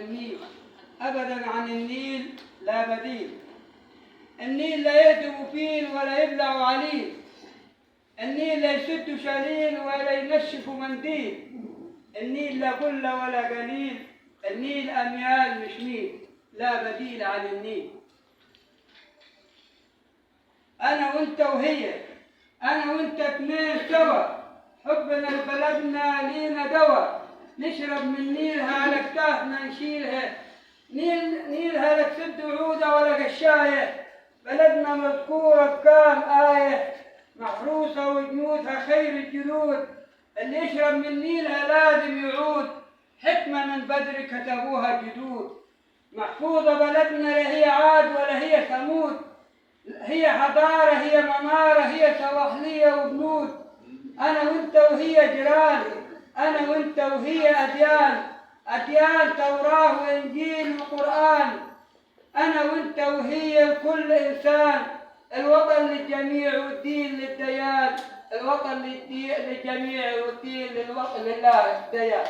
النيل، أبدا عن النيل لا بديل. النيل لا يهدم فيل ولا يبلع عليل، النيل لا يسد شليل ولا ينشف منديل، النيل لا قل ولا قليل، النيل أميال مش ميل، لا بديل عن النيل. أنا وأنت وهي، أنا وأنت اتنين سوا، حبنا لبلدنا لينا دوا، نشرب من نيلها على كتافنا نشيلها، نيلها لا تسد وعودة ولا قشاية، بلدنا مذكورة بكام آية، محروسة وجنودها خير الجنود، اللي يشرب من نيلها لازم يعود، حكمة من بدر كتبوها الجدود. محفوظة بلدنا لا هي عاد ولا هي ثمود، هي حضارة هي منارة هي سواحلية وبنود. أنا وأنت وهي جيران، أنا وأنت وهي أديان، أديان توراة وإنجيل وقرآن، أنا وأنت وهي لكل إنسان، الوطن للجميع والدين للديان، الوطن للجميع والدين لله الديان.